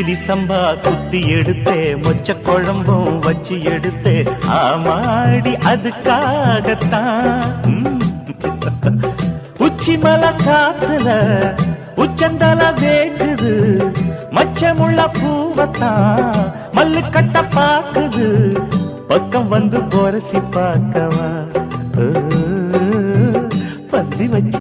கிச்சிலி சம்பா குத்தி எடுத்தே மொச்ச குழம்பும் வச்சு எடுத்தே ஆமாடி அதுக்காகத்தான் உச்சி மலை காத்துல உச்சந்தல வேக்குது மச்சமுள்ள பூவத்தான் மல்லு கட்ட பாக்குது பக்கம் வந்து போரசி பார்க்கவா பந்தி வச்சு